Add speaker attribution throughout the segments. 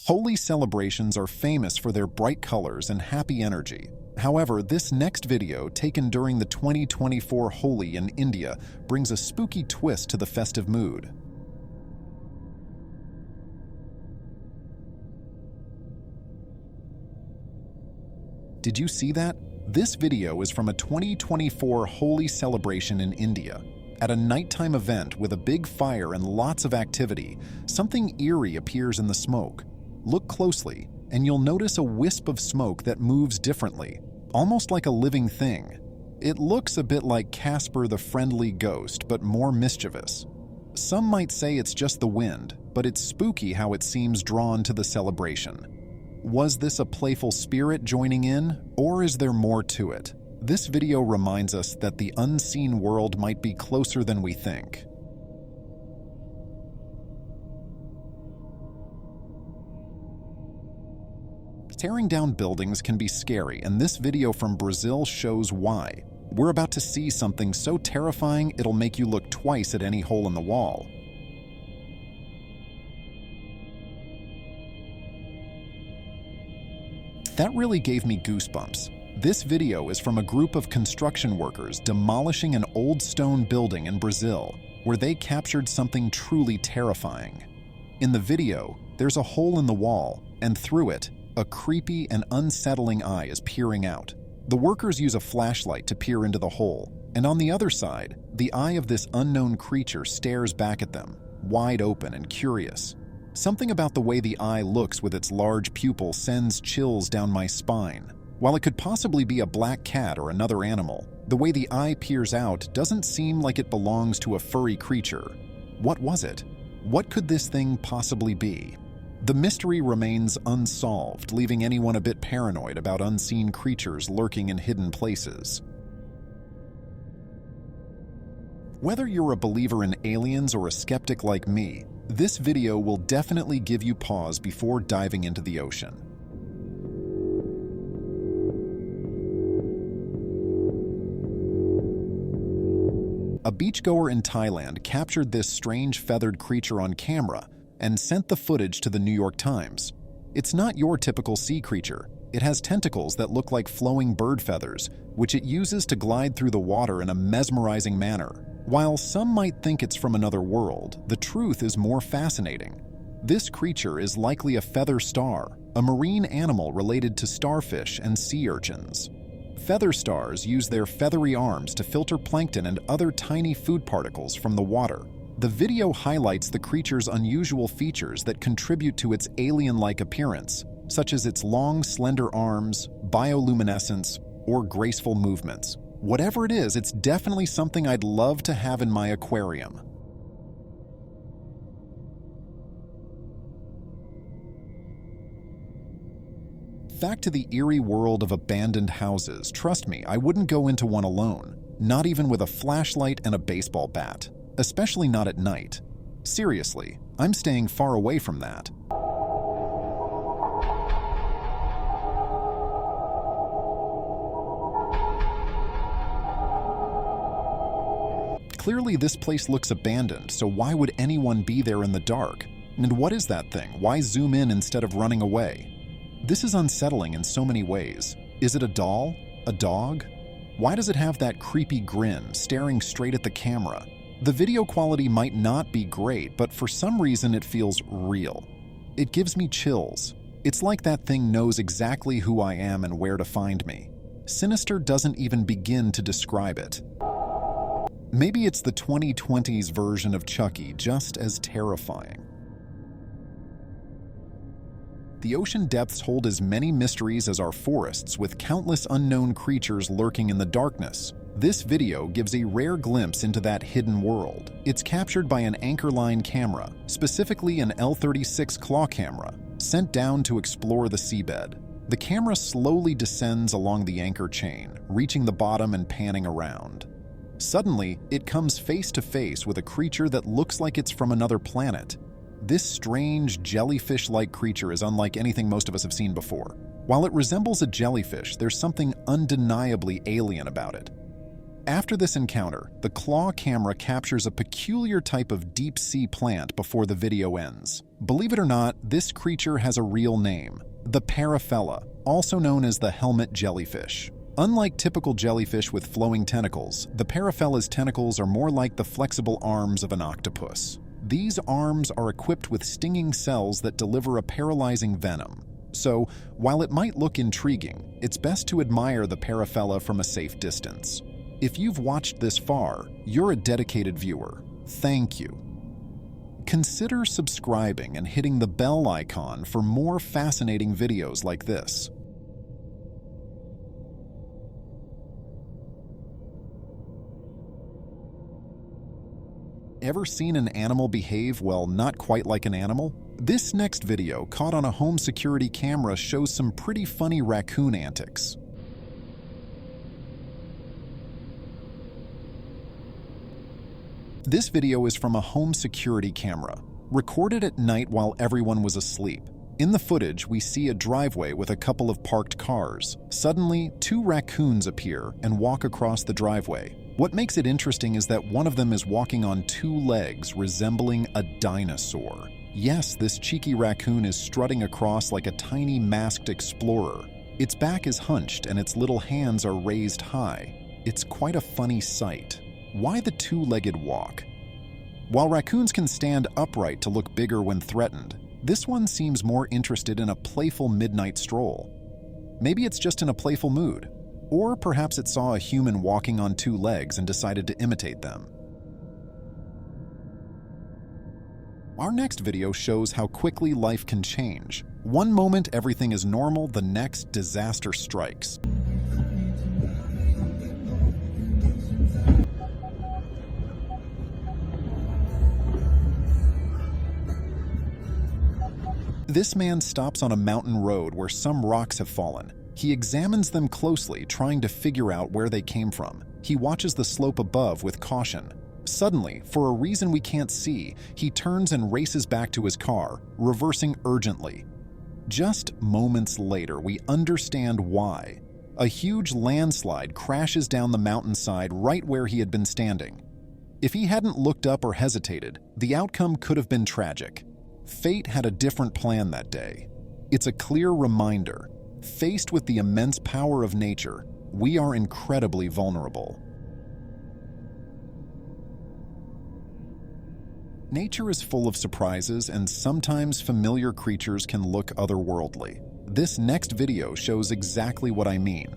Speaker 1: Holi celebrations are famous for their bright colors and happy energy. However, this next video, taken during the 2024 Holi in India, brings a spooky twist to the festive mood. Did you see that? This video is from a 2024 Holi celebration in India. At a nighttime event with a big fire and lots of activity, something eerie appears in the smoke. Look closely, and you'll notice a wisp of smoke that moves differently, almost like a living thing. It looks a bit like Casper the Friendly Ghost, but more mischievous. Some might say it's just the wind, but it's spooky how it seems drawn to the celebration. Was this a playful spirit joining in, or is there more to it? This video reminds us that the unseen world might be closer than we think. Tearing down buildings can be scary, and this video from Brazil shows why. We're about to see something so terrifying it'll make you look twice at any hole in the wall. That really gave me goosebumps. This video is from a group of construction workers demolishing an old stone building in Brazil, where they captured something truly terrifying. In the video, there's a hole in the wall, and through it, a creepy and unsettling eye is peering out. The workers use a flashlight to peer into the hole, and on the other side, the eye of this unknown creature stares back at them, wide open and curious. Something about the way the eye looks with its large pupil sends chills down my spine. While it could possibly be a black cat or another animal, the way the eye peers out doesn't seem like it belongs to a furry creature. What was it? What could this thing possibly be? The mystery remains unsolved, leaving anyone a bit paranoid about unseen creatures lurking in hidden places. Whether you're a believer in aliens or a skeptic like me, this video will definitely give you pause before diving into the ocean. A beachgoer in Thailand captured this strange feathered creature on camera and sent the footage to the New York Times. It's not your typical sea creature. It has tentacles that look like flowing bird feathers, which it uses to glide through the water in a mesmerizing manner. While some might think it's from another world, the truth is more fascinating. This creature is likely a feather star, a marine animal related to starfish and sea urchins. Feather stars use their feathery arms to filter plankton and other tiny food particles from the water. The video highlights the creature's unusual features that contribute to its alien-like appearance, such as its long, slender arms, bioluminescence, or graceful movements. Whatever it is, it's definitely something I'd love to have in my aquarium. Back to the eerie world of abandoned houses. Trust me, I wouldn't go into one alone, not even with a flashlight and a baseball bat. Especially not at night. Seriously, I'm staying far away from that. Clearly this place looks abandoned, so why would anyone be there in the dark? And what is that thing? Why zoom in instead of running away? This is unsettling in so many ways. Is it a doll? A dog? Why does it have that creepy grin, staring straight at the camera? The video quality might not be great, but for some reason it feels real. It gives me chills. It's like that thing knows exactly who I am and where to find me. Sinister doesn't even begin to describe it. Maybe it's the 2020s version of Chucky, just as terrifying. The ocean depths hold as many mysteries as our forests, with countless unknown creatures lurking in the darkness. This video gives a rare glimpse into that hidden world. It's captured by an anchor line camera, specifically an L36 claw camera, sent down to explore the seabed. The camera slowly descends along the anchor chain, reaching the bottom and panning around. Suddenly, it comes face to face with a creature that looks like it's from another planet. This strange, jellyfish-like creature is unlike anything most of us have seen before. While it resembles a jellyfish, there's something undeniably alien about it. After this encounter, the claw camera captures a peculiar type of deep-sea plant before the video ends. Believe it or not, this creature has a real name, the paraphella, also known as the helmet jellyfish. Unlike typical jellyfish with flowing tentacles, the paraphella's tentacles are more like the flexible arms of an octopus. These arms are equipped with stinging cells that deliver a paralyzing venom. So, while it might look intriguing, it's best to admire the paraphella from a safe distance. If you've watched this far, you're a dedicated viewer. Thank you. Consider subscribing and hitting the bell icon for more fascinating videos like this. Ever seen an animal behave, well, not quite like an animal? This next video, caught on a home security camera, shows some pretty funny raccoon antics. This video is from a home security camera, recorded at night while everyone was asleep. In the footage, we see a driveway with a couple of parked cars. Suddenly, two raccoons appear and walk across the driveway. What makes it interesting is that one of them is walking on two legs, resembling a dinosaur. Yes, this cheeky raccoon is strutting across like a tiny masked explorer. Its back is hunched and its little hands are raised high. It's quite a funny sight. Why the two-legged walk? While raccoons can stand upright to look bigger when threatened, this one seems more interested in a playful midnight stroll. Maybe it's just in a playful mood. Or perhaps it saw a human walking on two legs and decided to imitate them. Our next video shows how quickly life can change. One moment everything is normal, the next disaster strikes. This man stops on a mountain road where some rocks have fallen. He examines them closely, trying to figure out where they came from. He watches the slope above with caution. Suddenly, for a reason we can't see, he turns and races back to his car, reversing urgently. Just moments later, we understand why. A huge landslide crashes down the mountainside right where he had been standing. If he hadn't looked up or hesitated, the outcome could have been tragic. Fate had a different plan that day. It's a clear reminder. Faced with the immense power of nature, we are incredibly vulnerable. Nature is full of surprises, and sometimes familiar creatures can look otherworldly. This next video shows exactly what I mean.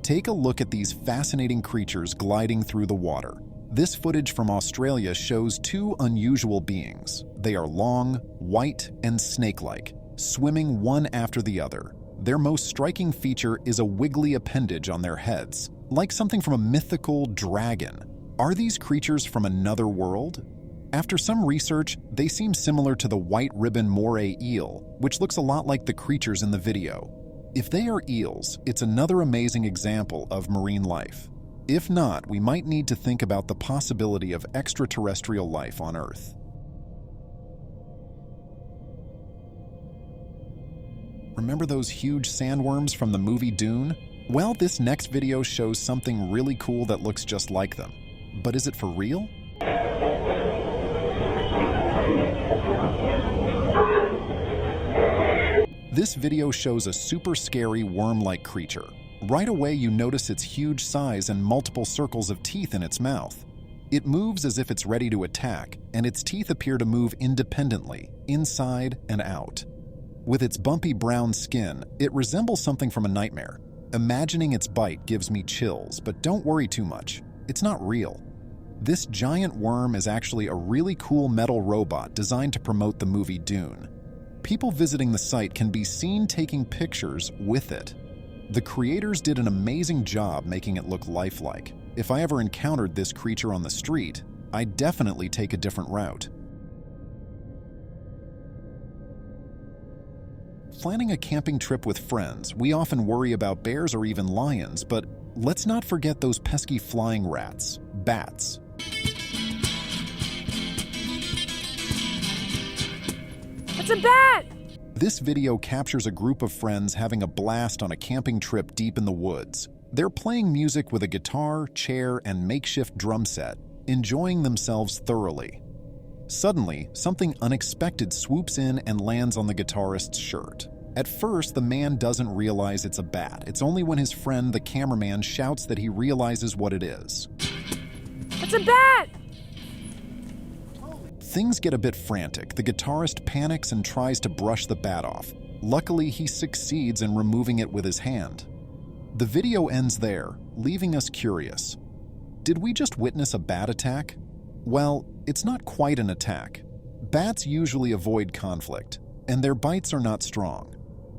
Speaker 1: Take a look at these fascinating creatures gliding through the water. This footage from Australia shows two unusual beings. They are long, white, and snake-like, swimming one after the other. Their most striking feature is a wiggly appendage on their heads, like something from a mythical dragon. Are these creatures from another world? After some research, they seem similar to the white ribbon moray eel, which looks a lot like the creatures in the video. If they are eels, it's another amazing example of marine life. If not, we might need to think about the possibility of extraterrestrial life on Earth. Remember those huge sandworms from the movie Dune? Well, this next video shows something really cool that looks just like them. But is it for real? This video shows a super scary worm-like creature. Right away, you notice its huge size and multiple circles of teeth in its mouth. It moves as if it's ready to attack, and its teeth appear to move independently, inside and out. With its bumpy brown skin, it resembles something from a nightmare. Imagining its bite gives me chills, but don't worry too much. It's not real. This giant worm is actually a really cool metal robot designed to promote the movie Dune. People visiting the site can be seen taking pictures with it. The creators did an amazing job making it look lifelike. If I ever encountered this creature on the street, I'd definitely take a different route. Planning a camping trip with friends, we often worry about bears or even lions, but let's not forget those pesky flying rats, bats.
Speaker 2: It's a bat!
Speaker 1: This video captures a group of friends having a blast on a camping trip deep in the woods. They're playing music with a guitar, chair, and makeshift drum set. enjoying themselves thoroughly. Suddenly, something unexpected swoops in and lands on the guitarist's shirt. At first, the man doesn't realize it's a bat. It's only when his friend, the cameraman, shouts that he realizes what it is.
Speaker 2: It's a bat!
Speaker 1: Things get a bit frantic. The guitarist panics and tries to brush the bat off. Luckily, he succeeds in removing it with his hand. The video ends there, leaving us curious. Did we just witness a bat attack? Well, it's not quite an attack. Bats usually avoid conflict, and their bites are not strong.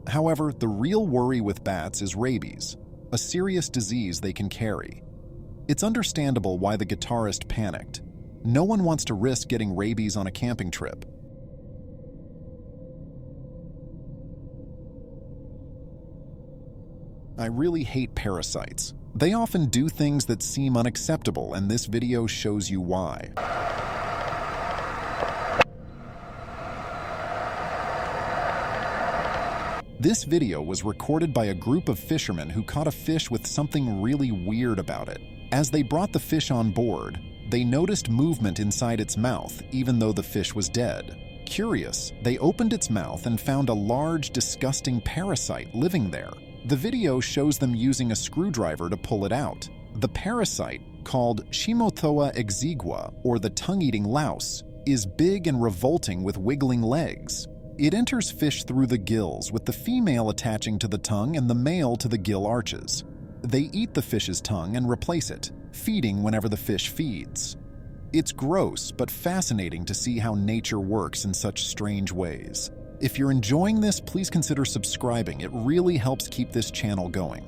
Speaker 1: However, the real worry with bats is rabies, a serious disease they can carry. It's understandable why the guitarist panicked. No one wants to risk getting rabies on a camping trip. I really hate parasites. They often do things that seem unacceptable, and this video shows you why. This video was recorded by a group of fishermen who caught a fish with something really weird about it. As they brought the fish on board, they noticed movement inside its mouth, even though the fish was dead. Curious, they opened its mouth and found a large, disgusting parasite living there. The video shows them using a screwdriver to pull it out. The parasite, called Shimothoa exigua, or the tongue-eating louse, is big and revolting with wiggling legs. It enters fish through the gills, with the female attaching to the tongue and the male to the gill arches. They eat the fish's tongue and replace it, feeding whenever the fish feeds. It's gross, but fascinating to see how nature works in such strange ways. If you're enjoying this, please consider subscribing. It really helps keep this channel going.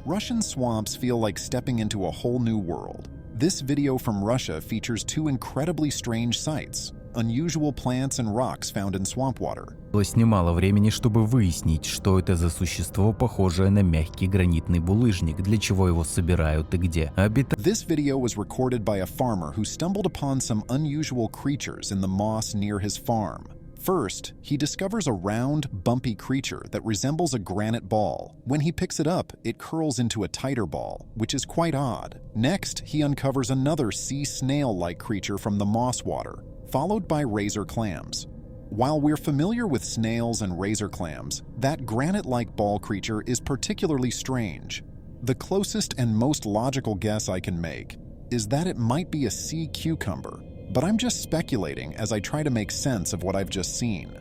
Speaker 1: Russian swamps feel like stepping into a whole new world. This video from Russia features two incredibly strange sights: unusual plants and rocks found in swamp water.
Speaker 3: Немало времени, чтобы выяснить, что это за существо, похожее на мягкий гранитный булыжник, для чего его собирают и где обитает.
Speaker 1: This video was recorded by a farmer who stumbled upon some unusual creatures in the moss near his farm. First, he discovers a round, bumpy creature that resembles a granite ball. When he picks it up, it curls into a tighter ball, which is quite odd. Next, he uncovers another sea snail-like creature from the moss water, followed by razor clams. While we're familiar with snails and razor clams, that granite-like ball creature is particularly strange. The closest and most logical guess I can make is that it might be a sea cucumber, but I'm just speculating as I try to make sense of what I've just seen.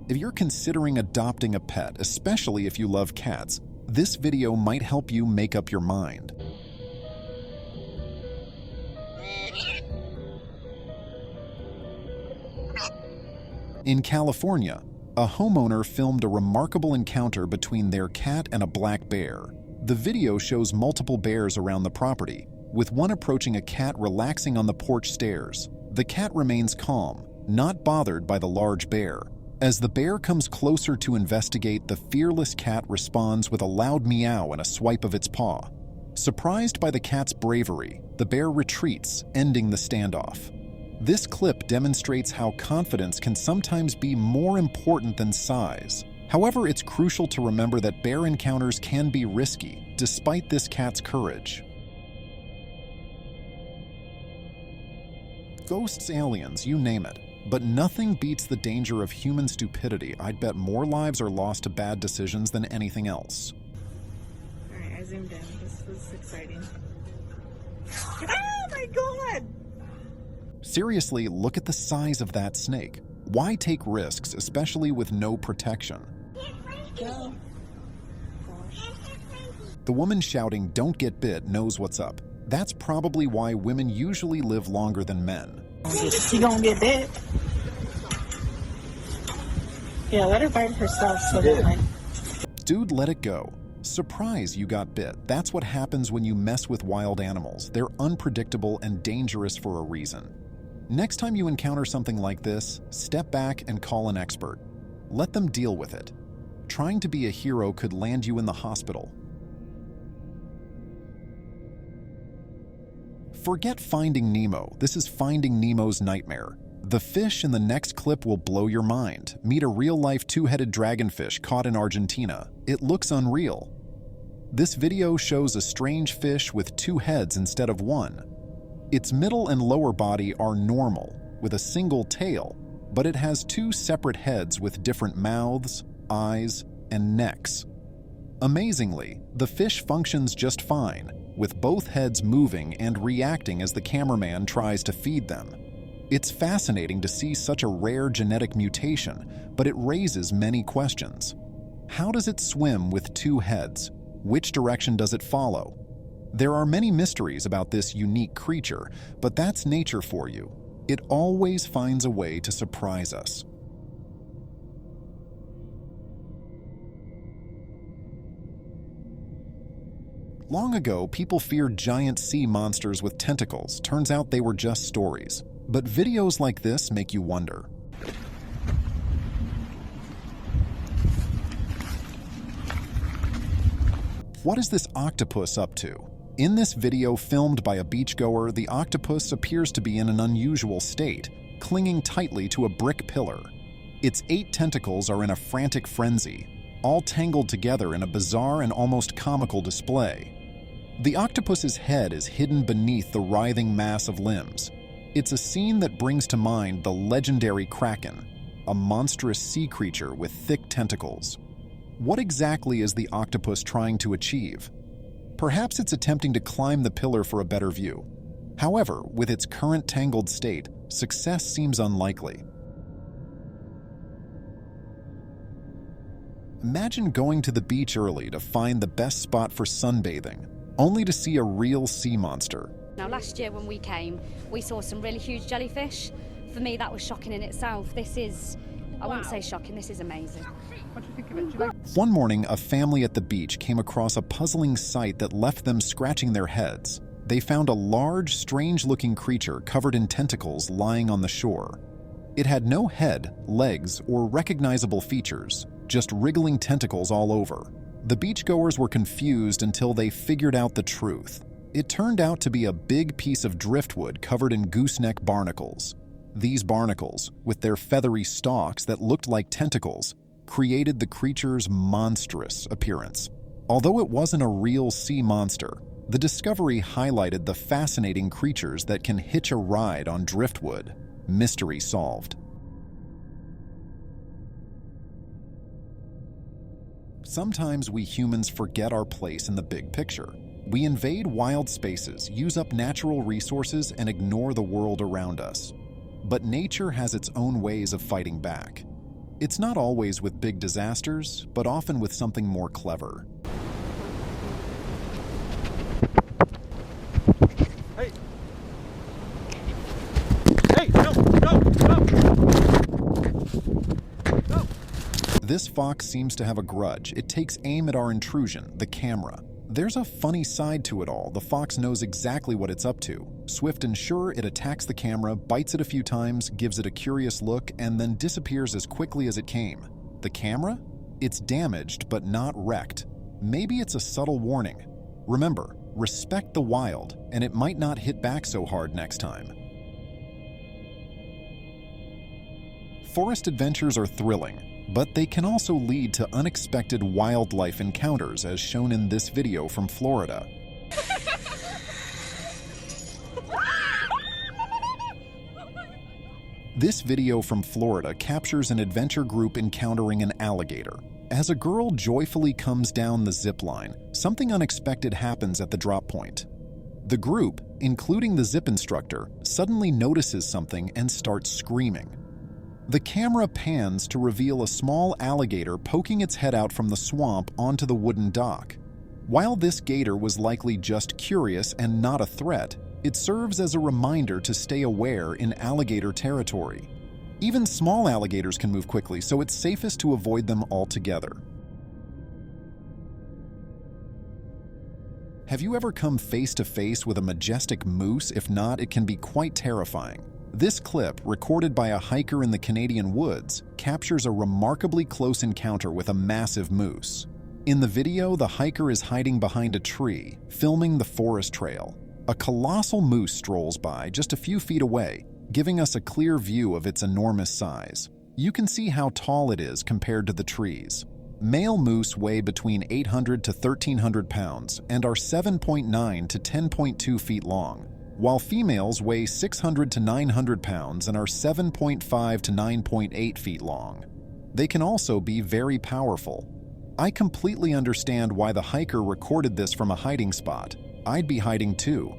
Speaker 1: If you're considering adopting a pet, especially if you love cats, this video might help you make up your mind. In California, a homeowner filmed a remarkable encounter between their cat and a black bear. The video shows multiple bears around the property, with one approaching a cat relaxing on the porch stairs. The cat remains calm, not bothered by the large bear. As the bear comes closer to investigate, the fearless cat responds with a loud meow and a swipe of its paw. Surprised by the cat's bravery, the bear retreats, ending the standoff. This clip demonstrates how confidence can sometimes be more important than size. However, it's crucial to remember that bear encounters can be risky, despite this cat's courage. Ghosts, aliens, you name it. But nothing beats the danger of human stupidity. I'd bet more lives are lost to bad decisions than anything else.
Speaker 4: Alright, I zoomed in. This was exciting. Oh my god!
Speaker 1: Seriously, look at the size of that snake. Why take risks, especially with no protection?
Speaker 4: Go.
Speaker 1: The woman shouting, "Don't get bit," knows what's up. That's probably why women usually live longer than men.
Speaker 4: She gonna get bit. Yeah, let her bite herself so that like...
Speaker 1: Dude, let it go. Surprise, you got bit. That's what happens when you mess with wild animals. They're unpredictable and dangerous for a reason. Next time you encounter something like this, step back and call an expert. Let them deal with it. Trying to be a hero could land you in the hospital. Forget Finding Nemo. This is Finding Nemo's nightmare. The fish in the next clip will blow your mind. Meet a real-life two-headed dragonfish caught in Argentina. It looks unreal. This video shows a strange fish with two heads instead of one. Its middle and lower body are normal, with a single tail, but it has two separate heads with different mouths, eyes, and necks. Amazingly, the fish functions just fine, with both heads moving and reacting as the cameraman tries to feed them. It's fascinating to see such a rare genetic mutation, but it raises many questions. How does it swim with two heads? Which direction does it follow? There are many mysteries about this unique creature, but that's nature for you. It always finds a way to surprise us. Long ago, people feared giant sea monsters with tentacles. Turns out they were just stories. But videos like this make you wonder. What is this octopus up to? In this video filmed by a beachgoer, the octopus appears to be in an unusual state, clinging tightly to a brick pillar. Its 8 tentacles are in a frantic frenzy, all tangled together in a bizarre and almost comical display. The octopus's head is hidden beneath the writhing mass of limbs. It's a scene that brings to mind the legendary Kraken, a monstrous sea creature with thick tentacles. What exactly is the octopus trying to achieve? Perhaps it's attempting to climb the pillar for a better view. However, with its current tangled state, success seems unlikely. Imagine going to the beach early to find the best spot for sunbathing, only to see a real sea monster.
Speaker 5: Now, last year when we came, we saw some really huge jellyfish. For me, that was shocking in itself. This is, I wouldn't say shocking, this is amazing.
Speaker 4: What do you think of it? Do you like
Speaker 1: One morning, a family at the beach came across a puzzling sight that left them scratching their heads. They found a large, strange-looking creature covered in tentacles lying on the shore. It had no head, legs, or recognizable features, just wriggling tentacles all over. The beachgoers were confused until they figured out the truth. It turned out to be a big piece of driftwood covered in gooseneck barnacles. These barnacles, with their feathery stalks that looked like tentacles, created the creature's monstrous appearance. Although it wasn't a real sea monster, the discovery highlighted the fascinating creatures that can hitch a ride on driftwood. Mystery solved. Sometimes we humans forget our place in the big picture. We invade wild spaces, use up natural resources, and ignore the world around us. But nature has its own ways of fighting back. It's not always with big disasters, but often with something more clever.
Speaker 6: Hey! Hey! No! No! No! No!
Speaker 1: This fox seems to have a grudge. It takes aim at our intrusion, the camera. There's a funny side to it all. The fox knows exactly what it's up to. Swift and sure, it attacks the camera, bites it a few times, gives it a curious look, and then disappears as quickly as it came. The camera? It's damaged, but not wrecked. Maybe it's a subtle warning. Remember, respect the wild, and it might not hit back so hard next time. Forest adventures are thrilling, but they can also lead to unexpected wildlife encounters, as shown in this video from Florida. This video from Florida captures an adventure group encountering an alligator. As a girl joyfully comes down the zip line, something unexpected happens at the drop point. The group, including the zip instructor, suddenly notices something and starts screaming. The camera pans to reveal a small alligator poking its head out from the swamp onto the wooden dock. While this gator was likely just curious and not a threat, it serves as a reminder to stay aware in alligator territory. Even small alligators can move quickly, so it's safest to avoid them altogether. Have you ever come face to face with a majestic moose? If not, it can be quite terrifying. This clip, recorded by a hiker in the Canadian woods, captures a remarkably close encounter with a massive moose. In the video, the hiker is hiding behind a tree, filming the forest trail. A colossal moose strolls by just a few feet away, giving us a clear view of its enormous size. You can see how tall it is compared to the trees. Male moose weigh between 800 to 1,300 pounds and are 7.9 to 10.2 feet long, while females weigh 600 to 900 pounds and are 7.5 to 9.8 feet long. They can also be very powerful. I completely understand why the hiker recorded this from a hiding spot. I'd be hiding too.